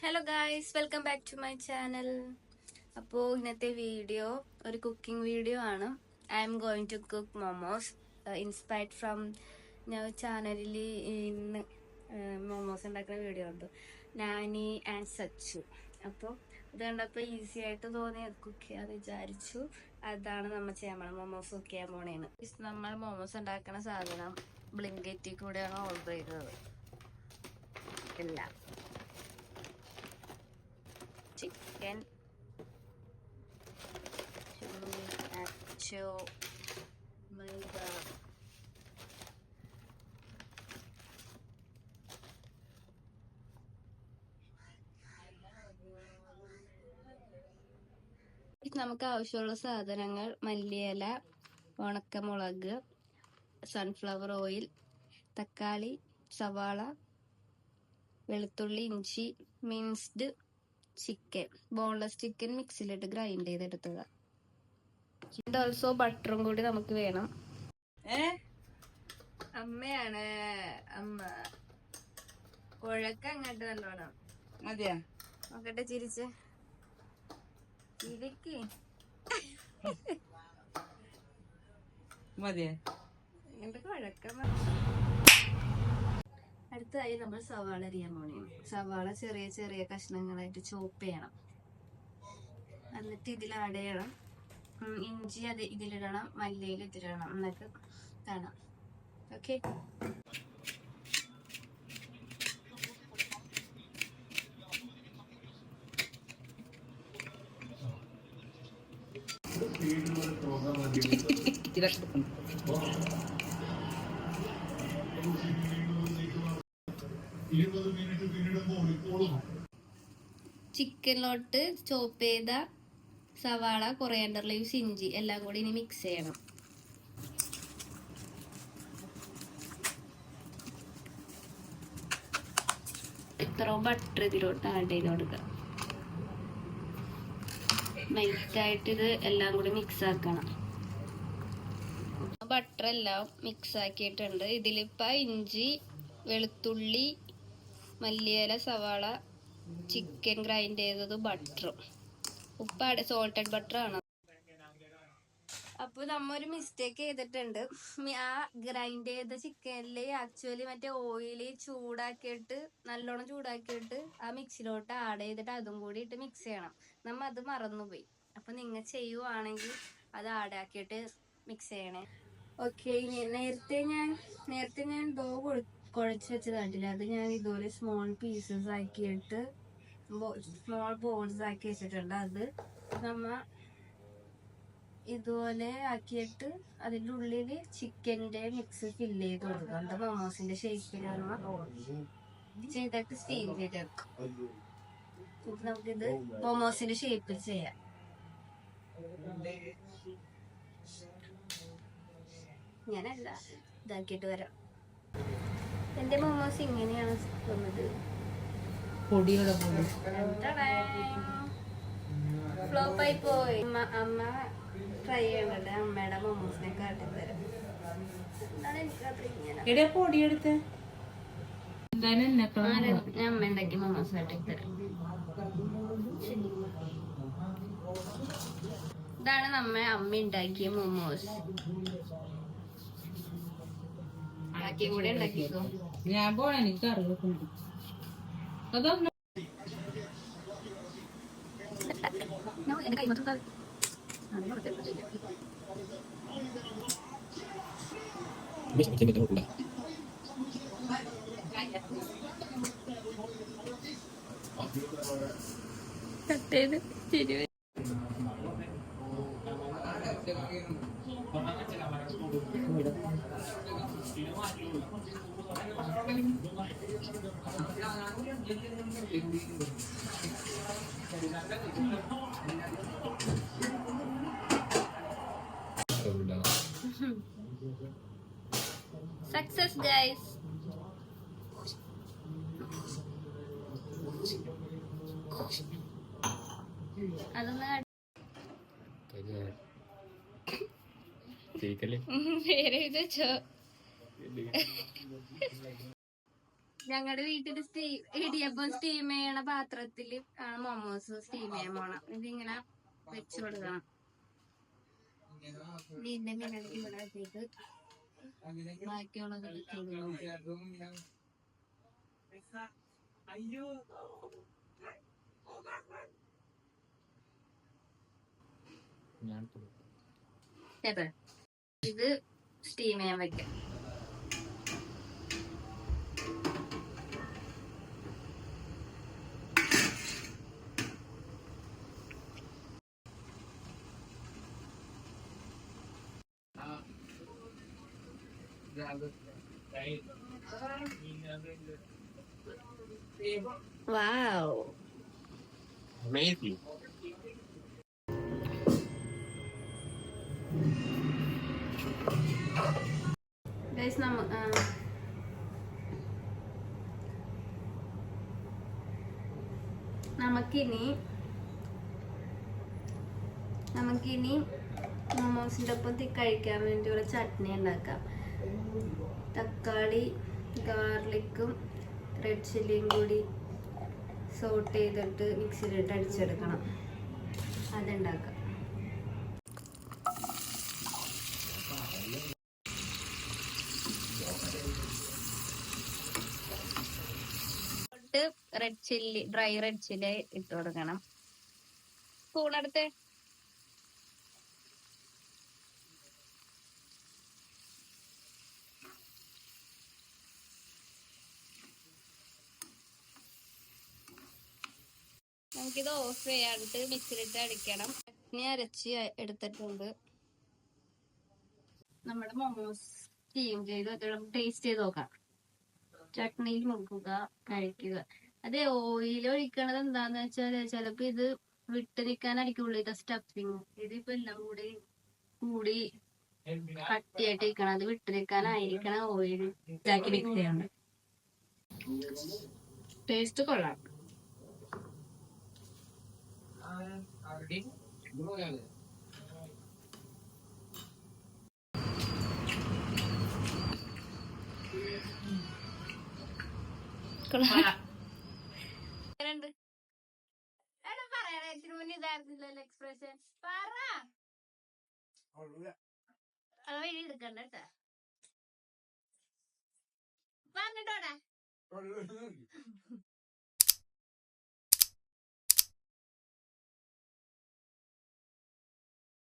Hello guys, welcome back to my channel. അപ്പോൾ ഇന്നത്തെ video ഒരു കുക്കിംഗ് വീഡിയോ ആണ്. I am going to cook momos inspired from ഞാൻ ചാനലിൽ ഇന്ന് മോമോസ് ഉണ്ടാക്കുന്ന വീഡിയോ ഉണ്ട്, നാനി ആൻഡ് സച്ചു. അപ്പോൾ ഇത് കണ്ടപ്പോൾ ഈസി ആയിട്ട് തോന്നി അത് കുക്ക് ചെയ്യാൻ വിചാരിച്ചു. അതാണ് നമ്മൾ ചെയ്യാൻ പോണത്, മോമോസ് കുക്ക് ചെയ്യാൻ പോണേന്ന്. നമ്മൾ മോമോസ് ഉണ്ടാക്കുന്ന സാധനം ബ്ലിങ്കറ്റിൽ കൂടെയാണ് ഓർഡർ ചെയ്തത്. ഇല്ല, chicken, nacho, maida, നമുക്ക് ആവശ്യമുള്ള സാധനങ്ങൾ മല്ലിയില, ഉണക്കമുളക്, സൺഫ്ലവർ ഓയിൽ, തക്കാളി, സവാള, വെളുത്തുള്ളി, ഇഞ്ചി, മിൻസ്ഡ് ചിക്കൻ, ബോൺലെസ് ചിക്കൻ മിക്സിയിലിട്ട് ഗ്രൈൻഡ് ചെയ്തെടുത്തത്. ഓൾസോ ബട്ടറും കൂടി നമുക്ക് വേണം. അമ്മയാണ് അമ്മ കുഴക്ക അങ്ങോട്ട് നല്ലോണം മതിയാ നോക്കട്ടെ, ചിരിച്ച് ചിരിക്ക് മതിയാ ഇങ്ങനത്തെ കുഴക്ക. അടുത്തതായി നമ്മൾ സവാള അരിയാൻ പോണേ. സവാള ചെറിയ ചെറിയ കഷ്ണങ്ങളായിട്ട് ചോപ്പ് ചെയ്യണം. എന്നിട്ട് ഇതിൽ ആഡ് ചെയ്യണം. ഇഞ്ചി അത് ഇതിലിടണം, മല്ലിയിൽ ഇതിലിടണം, എന്നിട്ട് കാണാം. ഓക്കെ, ചിക്കനിലോട്ട് ചോപ്പ് ചെയ്ത സവാള, കൊറിയാൻഡർ ലീവ്സ്, ഇഞ്ചി എല്ലാം കൂടി ഇനി മിക്സ് ചെയ്യണം. ഇത്രയും ബട്ടർ ഇതിലോട്ട് ആഡ് ചെയ്ത് കൊടുക്കുക. നൈറ്റായിട്ട് ഇത് എല്ലാം കൂടി മിക്സ് ആക്കണം. ബട്ടർ എല്ലാം മിക്സ് ആക്കിയിട്ടുണ്ട്. ഇതിലിപ്പ ഇഞ്ചി, വെളുത്തുള്ളി, മല്ലിയില, സവാള, ചിക്കൻ ഗ്രൈൻഡ് ചെയ്തത്, ബട്ടറും ഉപ്പ് സോൾട്ടഡ് ബട്ടർ ആണ്. അപ്പൊ നമ്മ ഒരു മിസ്റ്റേക്ക് ചെയ്തിട്ടുണ്ട്. ആ ഗ്രൈൻഡ് ചെയ്ത ചിക്കനില് ആക്ച്വലി മറ്റേ ഓയില് ചൂടാക്കിയിട്ട് നല്ലോണം ചൂടാക്കിയിട്ട് ആ മിക്സിലോട്ട് ആഡ് ചെയ്തിട്ട് അതും കൂടി ഇട്ട് മിക്സ് ചെയ്യണം. നമ്മ അത് മറന്നുപോയി. അപ്പൊ നിങ്ങൾ ചെയ്യുവാണെങ്കിൽ അത് ആഡ് ആക്കിയിട്ട് മിക്സ് ചെയ്യണേ. ഓക്കെ, നേരത്തെ ഞാൻ ഡോ കുഴച്ച് വെച്ചതായിട്ടില്ല. അത് ഞാൻ ഇതുപോലെ സ്മോൾ പീസസ് ആക്കിയിട്ട് സ്മോൾ ബോൾസ് ആക്കി വെച്ചിട്ടുണ്ട്. അത് നമ്മ ഇതുപോലെ ആക്കിയിട്ട് അതിൻ്റെ ഉള്ളിൽ ചിക്കൻ്റെ മിക്സ് ഫില്ല് ചെയ്ത് കൊടുക്കുക. എന്താ മോമോസിന്റെ ഷേപ്പിൽ ചെയ്തിട്ട് സ്റ്റീം ചെയ്തെടുക്കും. നമുക്കിത് മോമോസിന്റെ ഷേപ്പിൽ ചെയ്യാം. ഞാനല്ല ഇതാക്കിയിട്ട് വരാം. എന്റെ മോമോസ് ഇങ്ങനെയാണ് വന്നത്. ഫ്ലോപ്പായി പോയി. അമ്മ ട്രൈ ചെയ്യണ്ടേ, അമ്മയുടെ മോമോസിനെ കാട്ടിത്തരാം. എന്താണ് എനിക്കത്ര ഇങ്ങനെ പൊടിയെടുത്ത് ഞാൻ അമ്മ ഉണ്ടാക്കി മോമോസ് കാട്ടിത്തരാം. ഇതാണ് അമ്മ ഉണ്ടാക്കിയ മോമോസ്. കൂടെ ഉണ്ടാക്കിക്കോ. ഞാൻ പോണ എനിക്ക് അറിയില്ല. എന്റെ കൈ മാത്രം കട്ടേത് ശരി. Success, guys. അതൊന്ന് പേര് വെച്ചോ. ഞങ്ങളുടെ വീട്ടില് ഇടിയപ്പം സ്റ്റീം ചെയ്യണ പാത്രത്തില് ആണ് മൊമോസ് സ്റ്റീം ചെയ്യാൻ പോണം. ഇതിങ്ങനെ വെച്ചു കൊടുക്കണം. ഇതിന്റെ മിനൽ ഇവിടെ വെച്ചിട്ട് ബാക്കിയുള്ളത് ഇത് സ്റ്റീം ചെയ്യാൻ വെക്കാം. Wow. Amazing. Guys, നമുക്കിനി മൊമോസിന്റെ ഒപ്പം കഴിക്കാൻ വേണ്ടിയുള്ള ചട്നി ഉണ്ടാക്കാം. തക്കാളി, ഗാർലിക്കും റെഡ് ചില്ലിയും കൂടി സോട്ട് ചെയ്തിട്ട് മിക്സിയിലിട്ട് അടിച്ചെടുക്കണം. അതുണ്ടാക്കാം. Red chilli, dry red chilli ഇട്ട് കൊടുക്കണം. സ്പൂണെടുത്ത് നമുക്കിത് ഓഫ് ചെയ്യാണ്ട് മിക്സിയിലിട്ട് അടിക്കണം. ചട്നി അരച്ച് എടുത്തിട്ടുണ്ട്. നമ്മുടെ മൊമോസ് സ്റ്റീം ചെയ്ത് ടേസ്റ്റ് ചെയ്ത് നോക്കാം. ചട്നിയിൽ മുക്കുക, കഴിക്കുക. അതെ, ഓയിൽ ഒഴിക്കണത് എന്താന്ന് വെച്ചാല് ചിലപ്പോ ഇത് വിട്ട് നിൽക്കാനായിരിക്കും ഉള്ളിലത്തെ സ്റ്റഫിങ്. ഇതിപ്പോ എല്ലാം കൂടി കട്ടിയായിട്ട് ഇരിക്കണം. അത് വിട്ട് നിൽക്കാനായിരിക്കണം ഓയിൽ ഇതാക്കി മിക്സ് ചെയ്യണം. ടേസ്റ്റ് കൊള്ളാം. ഇതായിരുന്നില്ലല്ലോ എക്സ്പ്രഷൻ. പറ അത് വഴി എടുക്കണ്ട കേട്ടാ. പറഞ്ഞിട്ടോടാ.